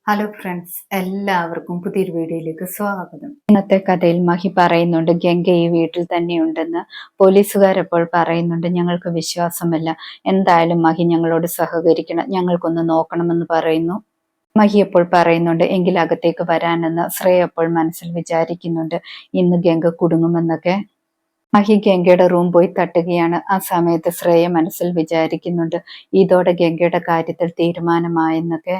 Hello friends, എല്ലാവർക്കും പുതിയൊരു വീഡിയോയിലേക്ക് സ്വാഗതം. ഇന്നത്തെ കഥയിൽ മഹി പറയുന്നുണ്ട് ഗംഗ ഈ വീട്ടിൽ തന്നെയുണ്ടെന്ന്. പോലീസുകാരപ്പോൾ പറയുന്നുണ്ട് ഞങ്ങൾക്ക് വിശ്വാസമല്ല, എന്തായാലും മഹി ഞങ്ങളോട് സഹകരിക്കണം, ഞങ്ങൾക്കൊന്ന് നോക്കണമെന്ന് പറയുന്നു. മഹി അപ്പോൾ പറയുന്നുണ്ട് എങ്കിൽ അകത്തേക്ക് വരാനെന്ന്. ശ്രേയ അപ്പോൾ മനസ്സിൽ വിചാരിക്കുന്നുണ്ട് ഇന്ന് ഗംഗ കുടുങ്ങുമെന്നൊക്കെ. മഹി ഗംഗയുടെ റൂം പോയി തട്ടുകയാണ്. ആ സമയത്ത് ശ്രേയ മനസ്സിൽ വിചാരിക്കുന്നുണ്ട് ഇതോടെ ഗംഗയുടെ കാര്യത്തിൽ തീരുമാനമായെന്നൊക്കെ.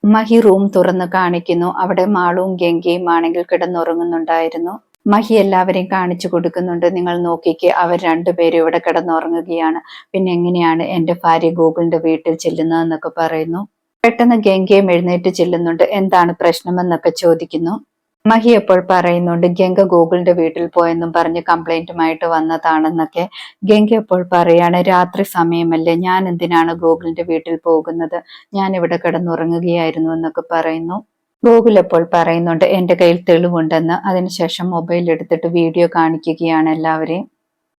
മഹി റൂം തുറന്ന് കാണിക്കുന്നു. അവിടെ മാളുവും ഗംഗയും ആണെങ്കിൽ കിടന്നുറങ്ങുന്നുണ്ടായിരുന്നു. മഹി എല്ലാവരെയും കാണിച്ചു കൊടുക്കുന്നുണ്ട്, നിങ്ങൾ നോക്കിക്ക്, അവർ രണ്ടുപേരും ഇവിടെ കിടന്നുറങ്ങുകയാണ്, പിന്നെ എങ്ങനെയാണ് എന്റെ ഭാര്യ ഗോകുലിന്റെ വീട്ടിൽ ചെല്ലുന്നതെന്നൊക്കെ പറയുന്നു. പെട്ടെന്ന് ഗംഗയും എഴുന്നേറ്റ് ചെല്ലുന്നുണ്ട്. എന്താണ് പ്രശ്നമെന്നൊക്കെ ചോദിക്കുന്നു. മഹി എപ്പോൾ പറയുന്നുണ്ട് ഗംഗ ഗോകുലിന്റെ വീട്ടിൽ പോയെന്നും പറഞ്ഞ് കംപ്ലൈന്റുമായിട്ട് വന്നതാണെന്നൊക്കെ. ഗംഗ എപ്പോൾ പറയാണ് രാത്രി സമയമല്ലേ, ഞാൻ എന്തിനാണ് ഗോകുലിന്റെ വീട്ടിൽ പോകുന്നത്, ഞാൻ ഇവിടെ കിടന്നുറങ്ങുകയായിരുന്നു എന്നൊക്കെ പറയുന്നു. ഗോകുൽ എപ്പോൾ പറയുന്നുണ്ട് എന്റെ കയ്യിൽ തെളിവുണ്ടെന്ന്. അതിനുശേഷം മൊബൈൽ എടുത്തിട്ട് വീഡിയോ കാണിക്കുകയാണ് എല്ലാവരെയും.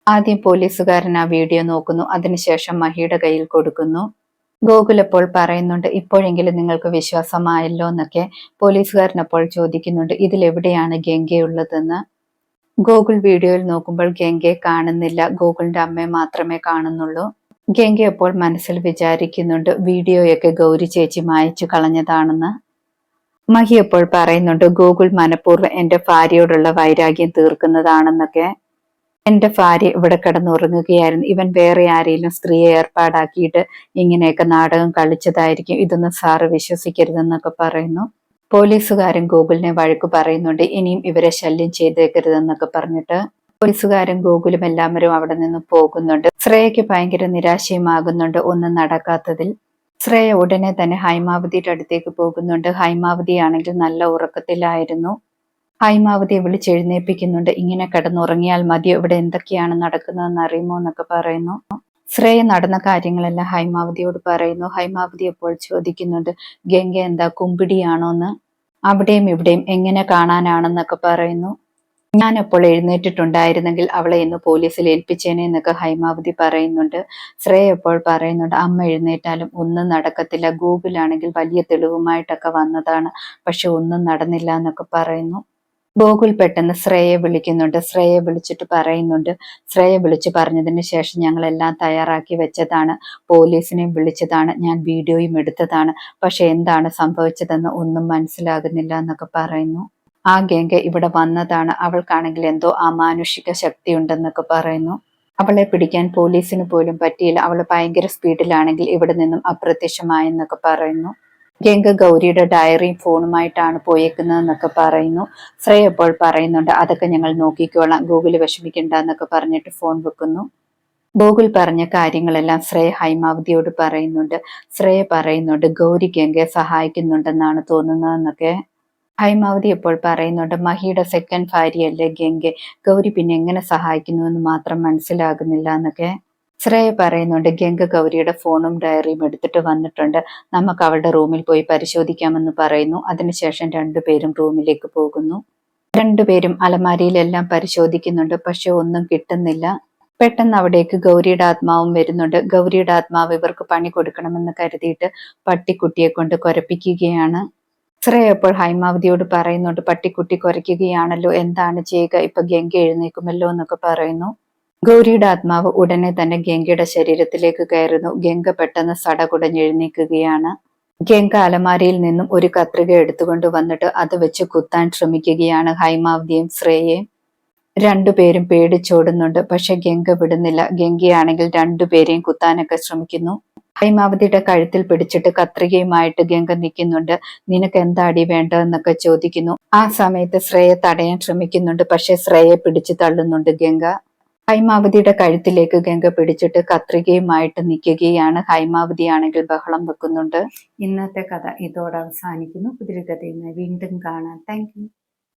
ആദ്യം പോലീസുകാരൻ ആ വീഡിയോ നോക്കുന്നു, അതിനുശേഷം മഹിയുടെ കയ്യിൽ കൊടുക്കുന്നു. ഗോകുൽ അപ്പോൾ പറയുന്നുണ്ട് ഇപ്പോഴെങ്കിലും നിങ്ങൾക്ക് വിശ്വാസമായല്ലോ എന്നൊക്കെ. പോലീസുകാരനപ്പോൾ ചോദിക്കുന്നുണ്ട് ഇതിലെവിടെയാണ് ഗംഗയുള്ളതെന്ന്. ഗോകുൽ വീഡിയോയിൽ നോക്കുമ്പോൾ ഗംഗയെ കാണുന്നില്ല, ഗോകുലിന്റെ അമ്മയെ മാത്രമേ കാണുന്നുള്ളൂ. ഗംഗ അപ്പോൾ മനസ്സിൽ വിചാരിക്കുന്നുണ്ട് വീഡിയോയൊക്കെ ഗൗരി ചേച്ചി മായച്ചു കളഞ്ഞതാണെന്ന്. മഹി അപ്പോൾ പറയുന്നുണ്ട് ഗോകുൽ മനഃപൂർവ്വം എന്റെ ഭാര്യയോടുള്ള വൈരാഗ്യം തീർക്കുന്നതാണെന്നൊക്കെ. എന്റെ ഭാര്യ ഇവിടെ കിടന്നുറങ്ങുകയായിരുന്നു, ഇവൻ വേറെ ആരെങ്കിലും സ്ത്രീയെ ഏർപ്പാടാക്കിയിട്ട് ഇങ്ങനെയൊക്കെ നാടകം കളിച്ചതായിരിക്കും, ഇതൊന്നും സാറ് വിശ്വസിക്കരുതെന്നൊക്കെ പറയുന്നു. പോലീസുകാരൻ ഗോകുലിനെ വഴക്ക് പറയുന്നുണ്ട് ഇനിയും ഇവരെ ശല്യം ചെയ്തേക്കരുതെന്നൊക്കെ പറഞ്ഞിട്ട്. പോലീസുകാരൻ ഗോകുലും എല്ലാവരും അവിടെ നിന്ന് പോകുന്നുണ്ട്. ശ്രേയയ്ക്ക് ഭയങ്കര നിരാശയുമാകുന്നുണ്ട് ഒന്നും നടക്കാത്തതിൽ. ശ്രേയ ഉടനെ തന്നെ ഹൈമാവതിയുടെ അടുത്തേക്ക് പോകുന്നുണ്ട്. ഹൈമാവതി ആണെങ്കിൽ നല്ല ഉറക്കത്തിലായിരുന്നു. ഹൈമാവതിയെ വിളിച്ചെഴുന്നേൽപ്പിക്കുന്നുണ്ട്, ഇങ്ങനെ കിടന്നുറങ്ങിയാൽ മതിയോ, ഇവിടെ എന്തൊക്കെയാണ് നടക്കുന്നതെന്ന് അറിയുമോ എന്നൊക്കെ പറയുന്നു. ശ്രേയ നടന്ന കാര്യങ്ങളെല്ലാം ഹൈമാവതിയോട് പറയുന്നു. ഹൈമാവതി അപ്പോൾ ചോദിക്കുന്നുണ്ട് ഗംഗ എന്താ കുമ്പിടിയാണോന്ന്, അവിടെയും ഇവിടെയും എങ്ങനെ കാണാനാണെന്നൊക്കെ പറയുന്നു. ഞാനപ്പോൾ എഴുന്നേറ്റിട്ടുണ്ടായിരുന്നെങ്കിൽ അവളെ ഇന്ന് പോലീസിൽ ഏൽപ്പിച്ചേനെ എന്നൊക്കെ ഹൈമാവതി പറയുന്നുണ്ട്. ശ്രേയ അപ്പോൾ പറയുന്നുണ്ട് അമ്മ എഴുന്നേറ്റാലും ഒന്നും നടക്കത്തില്ല, ഗൂഗിളാണെങ്കിൽ വലിയ തെളിവുമായിട്ടൊക്കെ വന്നതാണ്, പക്ഷെ ഒന്നും നടന്നില്ല എന്നൊക്കെ പറയുന്നു. ഗോകുൽ പെട്ടെന്ന് ശ്രേയയെ വിളിക്കുന്നുണ്ട്. ശ്രേയയെ വിളിച്ചിട്ട് പറയുന്നുണ്ട് ശ്രേയ വിളിച്ചു പറഞ്ഞതിന് ശേഷം ഞങ്ങളെല്ലാം തയ്യാറാക്കി വെച്ചതാണ്, പോലീസിനെയും വിളിച്ചതാണ്, ഞാൻ വീഡിയോയും എടുത്തതാണ്, പക്ഷെ എന്താണ് സംഭവിച്ചതെന്ന് ഒന്നും മനസ്സിലാകുന്നില്ല എന്നൊക്കെ പറയുന്നു. ആ ഗംഗ ഇവിടെ വന്നതാണ്, അവൾക്കാണെങ്കിൽ എന്തോ അമാനുഷിക ശക്തി ഉണ്ടെന്നൊക്കെ പറയുന്നു. അവളെ പിടിക്കാൻ പോലീസിന് പോലും പറ്റിയില്ല, അവൾ ഭയങ്കര സ്പീഡിലാണെങ്കിൽ ഇവിടെ നിന്നും അപ്രത്യക്ഷമായെന്നൊക്കെ പറയുന്നു. ഗംഗ ഗൗരിയുടെ ഡയറിയും ഫോണുമായിട്ടാണ് പോയേക്കുന്നതെന്നൊക്കെ പറയുന്നു. ശ്രേയ അപ്പോൾ പറയുന്നുണ്ട് അതൊക്കെ ഞങ്ങൾ നോക്കിക്കോളാം, ഗൂഗിള് വിഷമിക്കണ്ട എന്നൊക്കെ പറഞ്ഞിട്ട് ഫോൺ വെക്കുന്നു. ഗൂഗിൾ പറഞ്ഞ കാര്യങ്ങളെല്ലാം ശ്രേയ ഹൈമാവതിയോട് പറയുന്നുണ്ട്. ശ്രേയ പറയുന്നുണ്ട് ഗൗരി ഗംഗയെ സഹായിക്കുന്നുണ്ടെന്നാണ് തോന്നുന്നതെന്നൊക്കെ. ഹൈമാവതി ഇപ്പോൾ പറയുന്നുണ്ട് മഹിയുടെ സെക്കൻഡ് ഭാര്യയല്ലേ ഗംഗെ, ഗൗരി പിന്നെ എങ്ങനെ സഹായിക്കുന്നു എന്ന് മാത്രം മനസ്സിലാകുന്നില്ല എന്നൊക്കെ. ശ്രേയ പറയുന്നുണ്ട് ഗംഗ ഗൗരിയുടെ ഫോണും ഡയറിയും എടുത്തിട്ട് വന്നിട്ടുണ്ട്, നമുക്ക് അവളുടെ റൂമിൽ പോയി പരിശോധിക്കാമെന്ന് പറയുന്നു. അതിനുശേഷം രണ്ടുപേരും റൂമിലേക്ക് പോകുന്നു. രണ്ടുപേരും അലമാരിയിലെല്ലാം പരിശോധിക്കുന്നുണ്ട്, പക്ഷെ ഒന്നും കിട്ടുന്നില്ല. പെട്ടെന്ന് അവിടേക്ക് ഗൗരിയുടെ ആത്മാവും വരുന്നുണ്ട്. ഗൗരിയുടെ ആത്മാവ് ഇവർക്ക് പണി കൊടുക്കണമെന്ന് കരുതിയിട്ട് പട്ടിക്കുട്ടിയെ കൊണ്ട് കുരപ്പിക്കുകയാണ്. ശ്രേയ അപ്പോൾ ഹൈമാവതിയോട് പറയുന്നുണ്ട് പട്ടിക്കുട്ടി കുരയ്ക്കുകയാണല്ലോ, എന്താണ് ചെയ്യുക, ഇപ്പൊ ഗംഗ എഴുന്നേക്കുമല്ലോ എന്നൊക്കെ പറയുന്നു. ഗൗരിയുടെ ആത്മാവ് ഉടനെ തന്നെ ഗംഗയുടെ ശരീരത്തിലേക്ക് കയറുന്നു. ഗംഗ പെട്ടെന്ന് സടകുടഞ്ഞെഴുന്നേൽക്കുകയാണ്. ഗംഗ അലമാരിയിൽ നിന്നും ഒരു കത്രിക എടുത്തുകൊണ്ട് വന്നിട്ട് അത് വെച്ച് കുത്താൻ ശ്രമിക്കുകയാണ് ഹൈമാവതിയും ശ്രേയയും. രണ്ടുപേരും പേടിച്ചോടുന്നുണ്ട്, പക്ഷെ ഗംഗ വിടുന്നില്ല. ഗംഗയാണെങ്കിൽ രണ്ടുപേരെയും കുത്താനൊക്കെ ശ്രമിക്കുന്നു. ഹൈമാവതിയുടെ കഴുത്തിൽ പിടിച്ചിട്ട് കത്രികയുമായിട്ട് ഗംഗ നിൽക്കുന്നുണ്ട്. നിനക്ക് എന്താടി വേണ്ടതെന്നൊക്കെ ചോദിക്കുന്നു. ആ സമയത്ത് ശ്രേയ തടയാൻ ശ്രമിക്കുന്നുണ്ട്, പക്ഷെ ശ്രേയെ പിടിച്ചു തള്ളുന്നുണ്ട് ഗംഗ. ഹൈമാവതിയുടെ കഴുത്തിലേക്ക് ഗംഗ പിടിച്ചിട്ട് കത്രികയുമായിട്ട് നിൽക്കുകയാണ്. ഹൈമാവതി ആണെങ്കിൽ ബഹളം വെക്കുന്നുണ്ട്. ഇന്നത്തെ കഥ ഇതോടെ അവസാനിക്കുന്നു. പുതിയൊരു കഥയുമായി വീണ്ടും കാണാം. Thank you.